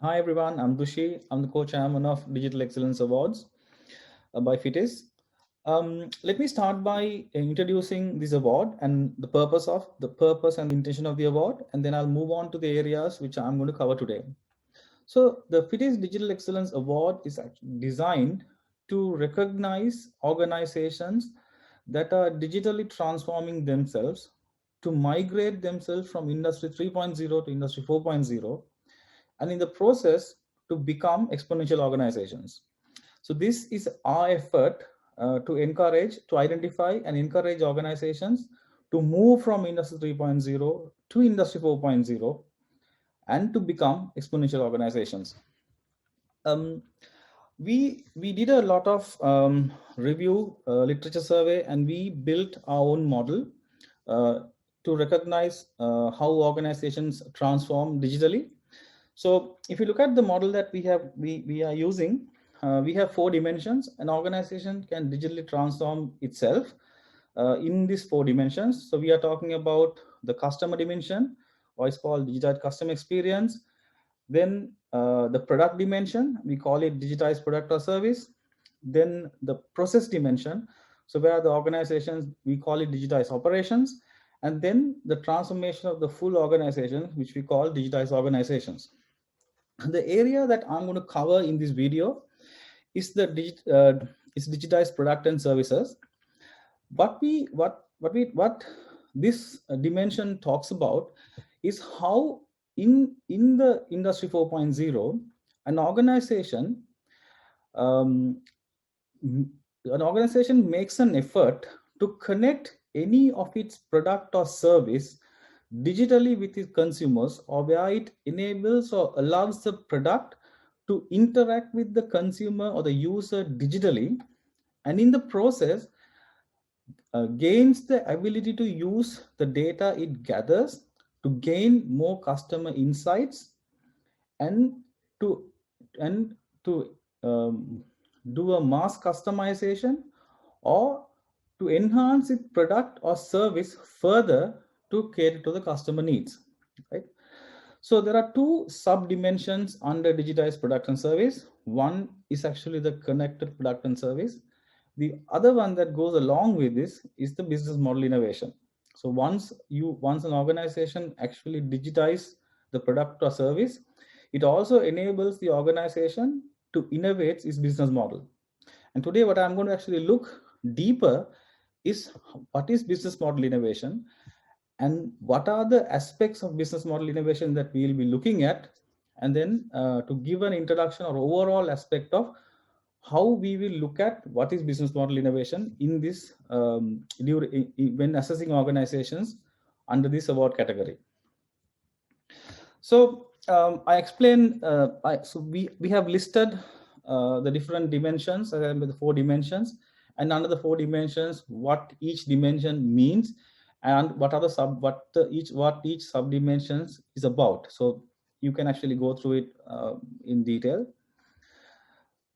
Hi everyone, I'm Dushi. I'm the co-chairman of Digital Excellence Awards by FITIS. Let me start by introducing this award and the purpose and intention of the award, and then I'll move on to the areas which I'm going to cover today. So the FITIS Digital Excellence Award is actually designed to recognize organizations that are digitally transforming themselves to migrate themselves from Industry 3.0 to Industry 4.0, and in the process to become exponential organizations. So this is our effort to identify and encourage organizations to move from Industry 3.0 to Industry 4.0 and to become exponential organizations. Um, we did a lot of review literature survey, and we built our own model uh, to recognize how organizations transform digitally. So if you look at the model that we are using, we have 4 dimensions. An organization can digitally transform itself in these 4 dimensions. So we are talking about the customer dimension, or it's called digitized customer experience. Then the product dimension, we call it digitized product or service. Then the process dimension, so where the organizations, we call it digitized operations. And then the transformation of the full organization, which we call digitized organizations. The area that I'm going to cover in this video is is digitized product and services. What this dimension talks about is how in the industry 4.0 an organization um, an organization makes an effort to connect any of its product or service digitally with its consumers, or where it enables or allows the product to interact with the consumer or the user digitally, and in the process gains the ability to use the data it gathers to gain more customer insights, and to and to do a mass customization, or to enhance its product or service further to cater to the customer needs, right? So there are 2 sub-dimensions under digitized product and service. One is actually the connected product and service. The other one that goes along with this is the business model innovation. So once an organization actually digitize the product or service, it also enables the organization to innovate its business model. And today, what I'm going to actually look deeper is what is business model innovation, and what are the aspects of business model innovation that we will be looking at, and then to give an introduction or overall aspect of how we will look at what is business model innovation in this when assessing organizations under this award category. So I explained. So we have listed the different dimensions, the 4 dimensions, and under the 4 dimensions, what each dimension means, and what are the what each sub dimensions is about. So you can actually go through it in detail.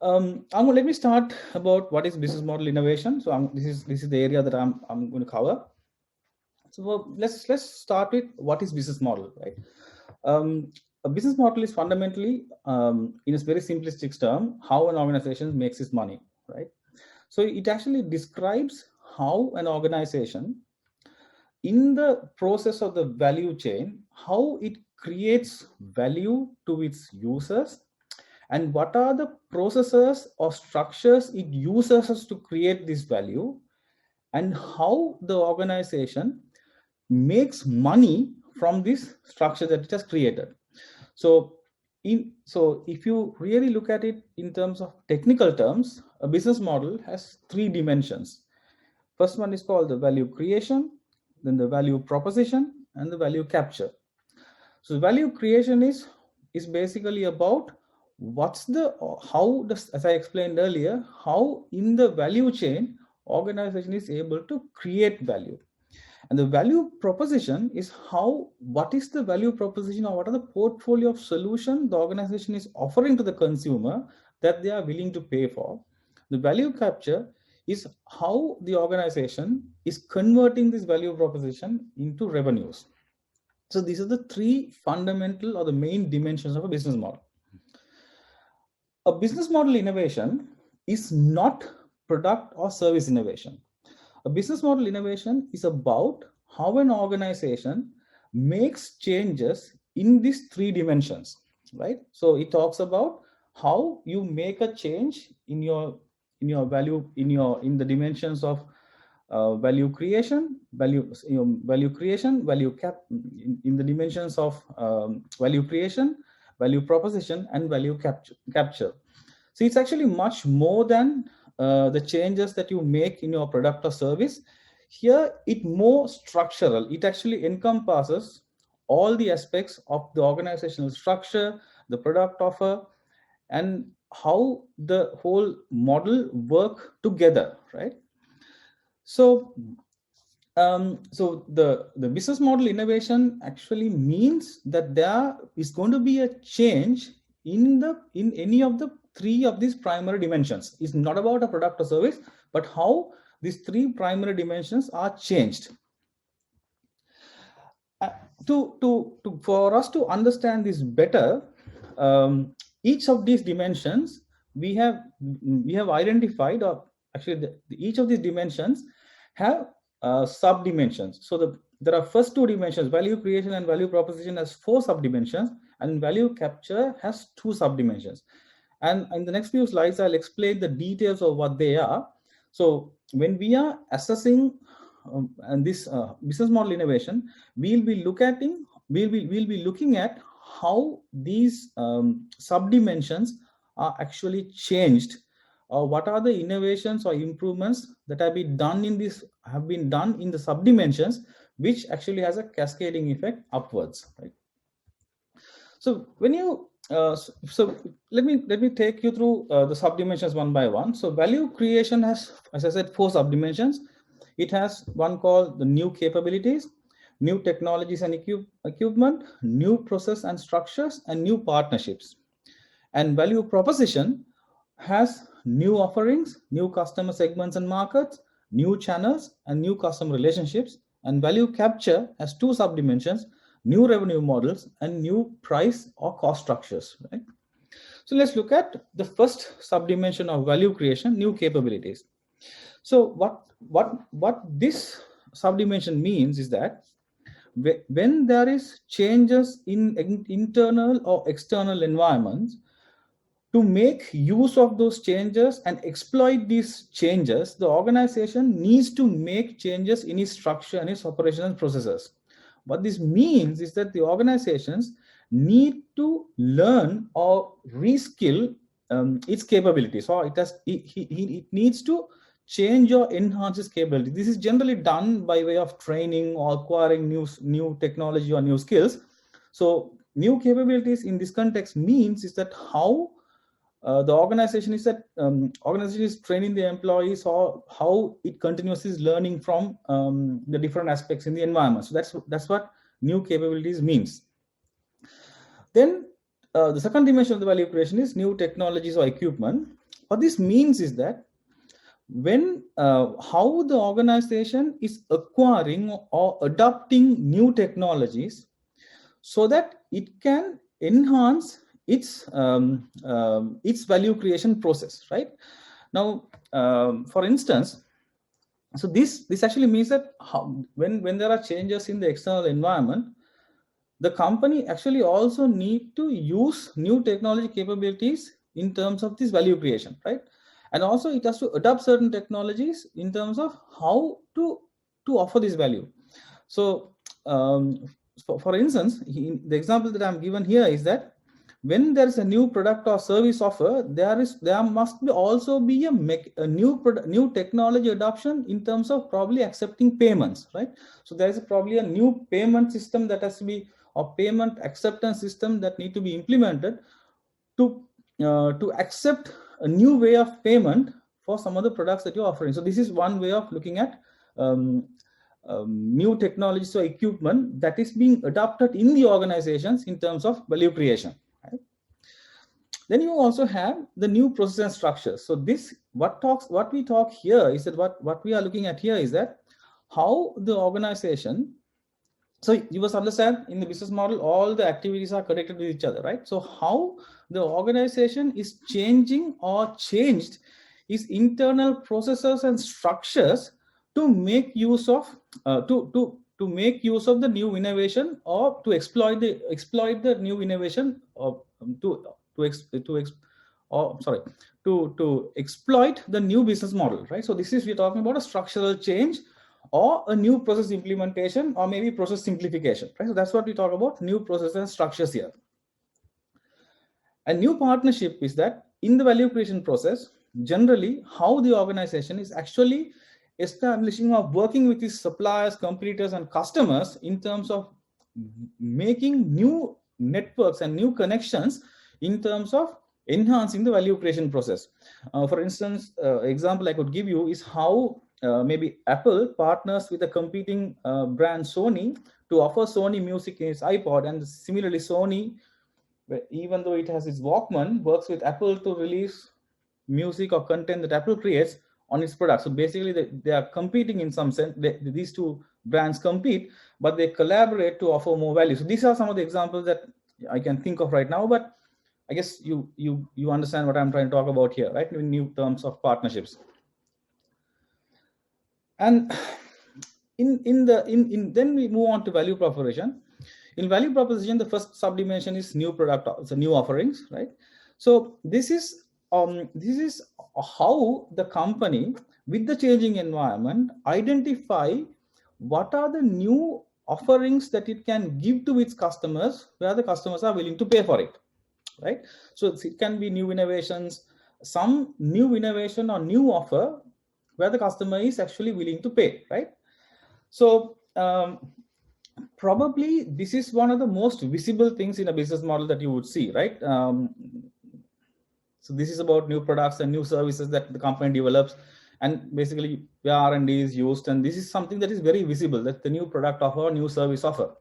Let me start about what is business model innovation. So this is the area that I'm going to cover. So let's start with what is business model, right? A business model is fundamentally, in a very simplistic term, how an organization makes its money, right? So it actually describes how an organization, in the process of the value chain, how it creates value to its users, and what are the processes or structures it uses to create this value, and how the organization makes money from this structure that it has created. So if you really look at it in terms of technical terms, a business model has 3 dimensions. First one is called the value creation, then the value proposition, and the value capture. So value creation is basically about what's the how does, as I explained earlier, how in the value chain organization is able to create value. And the value proposition is what is the value proposition, or what are the portfolio of solution the organization is offering to the consumer that they are willing to pay for. The value capture is how the organization is converting this value proposition into revenues. So these are the 3 fundamental or the main dimensions of a business model. A business model innovation is not product or service innovation. A business model innovation is about how an organization makes changes in these three dimensions, right? So it talks about how you make a change in your value, in the dimensions of value creation, value creation, in the dimensions of value creation, value proposition, and value capture. So it's actually much more than the changes that you make in your product or service. Here, it more structural. It actually encompasses all the aspects of the organizational structure, the product offer, and how the whole model work together, right? So, so the business model innovation actually means that there is going to be a change in any of the three of these primary dimensions. It's not about a product or service, but how these three primary dimensions are changed. For us to understand this better, each of these dimensions we have identified, or actually each of these dimensions have sub dimensions. So there are first two dimensions, value creation and value proposition, has 4 sub dimensions, and value capture has 2 sub dimensions. And in the next few slides, I'll explain the details of what they are. So when we are assessing and this business model innovation, we'll be looking at how these sub-dimensions are actually changed, or what are the innovations or improvements that have been done in the sub-dimensions, which actually has a cascading effect upwards, right? So when you so let me take you through the subdimensions one by one. So value creation has, as I said, 4 subdimensions. It has one called the new capabilities, new technologies and equipment, new process and structures, and new partnerships. And value proposition has new offerings, new customer segments and markets, new channels, and new customer relationships. And value capture has 2 subdimensions, new revenue models and new price or cost structures, right? So let's look at the first subdimension of value creation, new capabilities. So what this subdimension means is that when there is changes in internal or external environments, to make use of those changes and exploit these changes, the organization needs to make changes in its structure and its operational processes. What this means is that the organizations need to learn or reskill its capabilities, or it needs to change or enhance its capability. This is generally done by way of training or acquiring new technology or new skills. So new capabilities in this context means is that how the organization is training the employees, or how it continuously is learning from the different aspects in the environment. So that's what new capabilities means. Then the second dimension of the value creation is new technologies or equipment. What this means is that when how the organization is acquiring or adopting new technologies so that it can enhance its value creation process, right? Now, for instance, so this actually means that when there are changes in the external environment, the company actually also need to use new technology capabilities in terms of this value creation, right? And also it has to adopt certain technologies in terms of how to offer this value. So for instance, the example that I'm given here is that when there is a new product or service offer, there must also be a new technology adoption in terms of probably accepting payments, right? So there is probably a new payment system that has to be, or payment acceptance system that need to be implemented to accept a new way of payment for some of the products that you're offering. So this is one way of looking at new technologies or equipment that is being adopted in the organizations in terms of value creation. Right? Then you also have the new process and structures. So this what we talk here is that what we are looking at here is that how the organization So you must understand, in the business model, all the activities are connected with each other, right? So how the organization is changing or changed is internal processes and structures to make use of to make use of the new innovation, or to exploit the new innovation, or to ex, to ex, or sorry to exploit the new business model, right? So this is, we're talking about a structural change or a new process implementation, or maybe process simplification, right? So that's what we talk about, new process and structures here. A new partnership is that in the value creation process, generally how the organization is actually establishing or working with its suppliers, competitors, and customers in terms of making new networks and new connections in terms of enhancing the value creation process. For instance, example I could give you is how maybe Apple partners with a competing brand Sony to offer Sony music in its iPod, and similarly Sony, even though it has its Walkman, works with Apple to release music or content that Apple creates on its product. So basically they are competing in some sense. These two brands compete, but they collaborate to offer more value. So these are some of the examples that I can think of right now, but I guess you understand what I'm trying to talk about here, right? In new terms of partnerships. And then we move on to value proposition. In value proposition, the first subdimension is new product, so new offerings, right? So this is how the company, with the changing environment, identify what are the new offerings that it can give to its customers, where the customers are willing to pay for it, right? So it can be new innovations, some new innovation or new offer where the customer is actually willing to pay, right? So probably this is one of the most visible things in a business model that you would see, right? So this is about new products and new services that the company develops, and basically where R&D is used, and this is something that is very visible, that the new product offer, new service offer.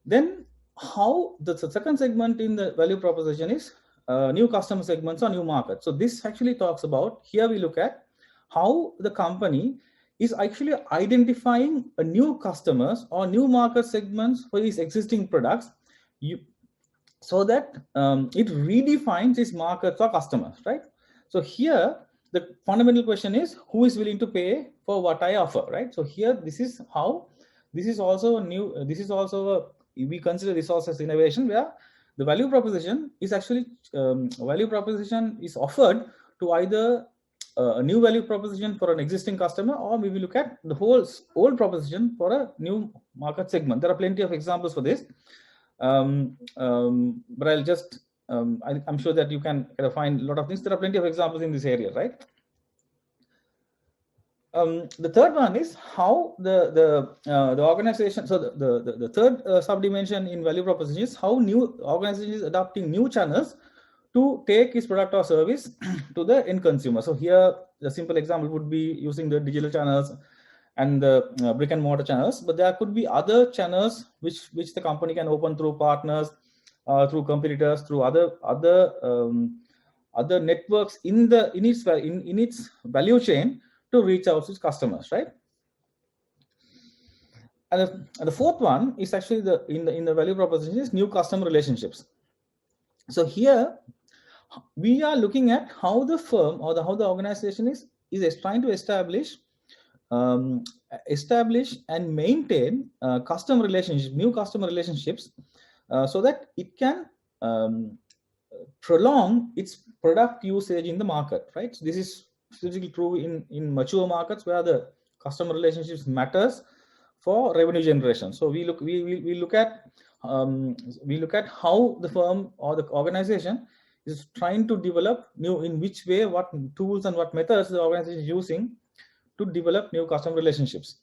Then how the second segment in the value proposition is new customer segments or new markets. So this actually talks about, here we look at how the company is actually identifying a new customers or new market segments for these existing products, so that it redefines its markets or customers, right? So here the fundamental question is, who is willing to pay for what I offer, right? So here this is how, this is also a new, we consider this also as innovation, where the value proposition is actually value proposition is offered to either a new value proposition for an existing customer, or we will look at the whole old proposition for a new market segment. There are plenty of examples for this, but I'll just I'm sure that you can kind of find a lot of things. There are plenty of examples in this area, right? The third one is how the organization. So the third subdimension in value proposition is how new organization is adopting new channels to take its product or service to the end consumer. So here the simple example would be using the digital channels and the brick and mortar channels, but there could be other channels which the company can open through partners, through competitors, through other networks in its value chain to reach out to its customers, right? And the fourth one is actually in the value proposition is new customer relationships. So here we are looking at how the firm or how the organization is trying to establish and maintain customer relationships, new customer relationships, so that it can prolong its product usage in the market, right? So this is specifically true in mature markets where the customer relationships matters for revenue generation. So we look at how the firm or the organization is trying to develop new, in which way, what tools and what methods the organization is using to develop new customer relationships.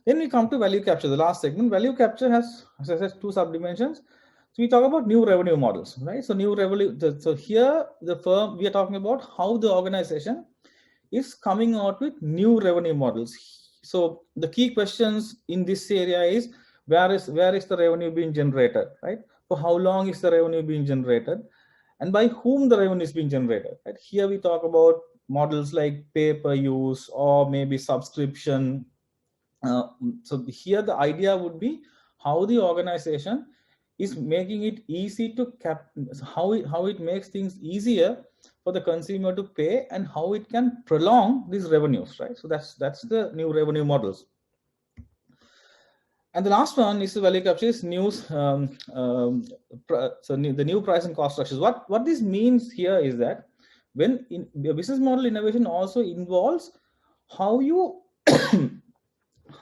Then we come to value capture, the last segment. Value capture has, as I said, two subdimensions. So we talk about new revenue models, right? So new revenue. So here the firm, we are talking about how the organization is coming out with new revenue models. So the key questions in this area is, where is the revenue being generated, right? For how long is the revenue being generated, and by whom the revenue is being generated, right? Here we talk about models like pay per use, or maybe subscription, So here the idea would be how the organization is making it easy to how it makes things easier for the consumer to pay, and how it can prolong these revenues, right? So that's the new revenue models. And the last one is the value capture is news. So the new price and cost structures. What this means here is that when business model innovation also involves how you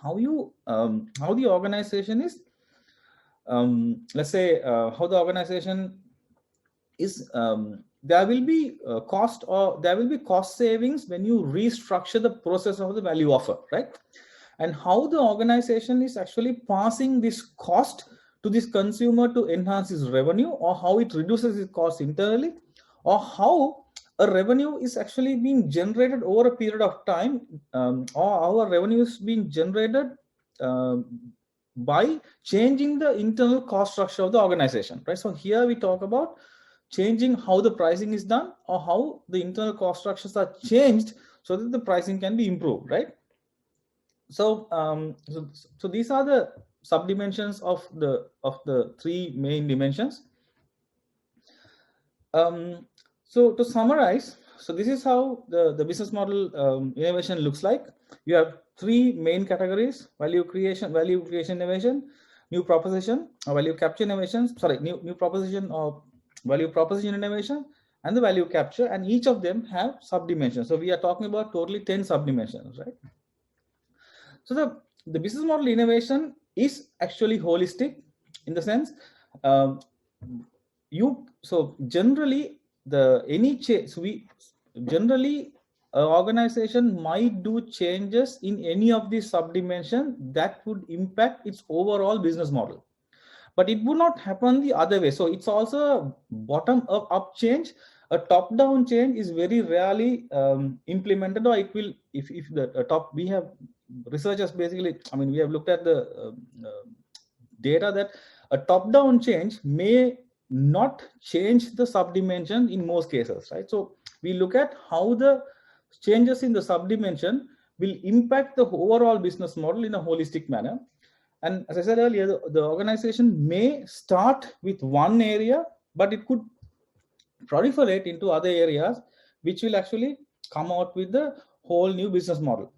how the organization is, let's say how the organization is, there will be cost savings when you restructure the process of the value offer, right? And how the organization is actually passing this cost to this consumer to enhance his revenue, or how it reduces its cost internally, or how a revenue is actually being generated over a period of time, or how a revenue is being generated by changing the internal cost structure of the organization, right? So here we talk about changing how the pricing is done, or how the internal cost structures are changed so that the pricing can be improved, right? So so these are the subdimensions of the three main dimensions. So to summarize, so this is how the business model innovation looks like. You have three main categories: value creation innovation, new proposition or value capture innovations, new proposition or value proposition innovation, and the value capture, and each of them have subdimensions. So we are talking about totally 10 subdimensions, right? So the business model innovation is actually holistic in the sense, generally an organization might do changes in any of these subdimensions that would impact its overall business model, but it would not happen the other way. So it's also a bottom up change. A top down change is very rarely implemented, or it will, if the top, we have researchers basically, I mean, we have looked at the data that a top down change may not change the subdimension in most cases, right? So we look at how the changes in the subdimension will impact the overall business model in a holistic manner. And as I said earlier, the organization may start with one area, but it could proliferate into other areas, which will actually come out with the whole new business model.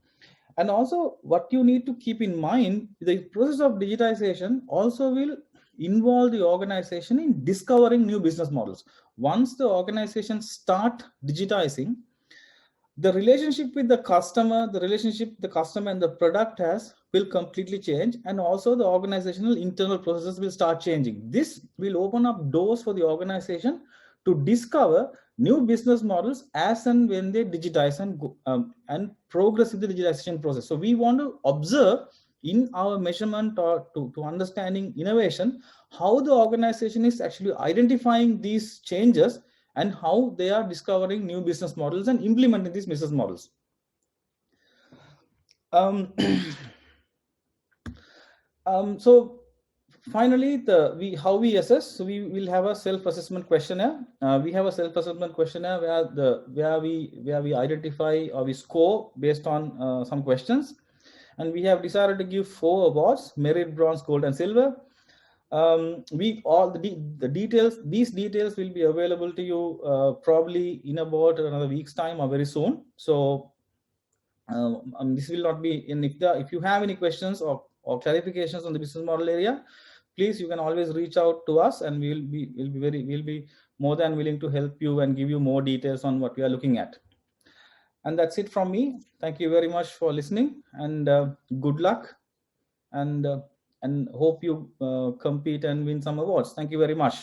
And also, what you need to keep in mind, the process of digitization also will involve the organization in discovering new business models. Once the organization start digitizing, the relationship with the customer, and the product will completely change, and also the organizational internal processes will start changing. This will open up doors for the organization to discover new business models as and when they digitize and progress in the digitization process. So we want to observe in our measurement or to understanding innovation, how the organization is actually identifying these changes and how they are discovering new business models and implementing these business models. So finally, how we assess. So we will have a self-assessment questionnaire. We have a self-assessment questionnaire where we identify or we score based on some questions, and we have decided to give 4 awards: merit, bronze, gold, and silver. The details. These details will be available to you probably in about another week's time or very soon. So this will not be in. If you have any questions or clarifications on the business model area, please, you can always reach out to us, and we'll be more than willing to help you and give you more details on what we are looking at. And that's it from me. Thank you very much for listening, and good luck, and hope you compete and win some awards. Thank you very much.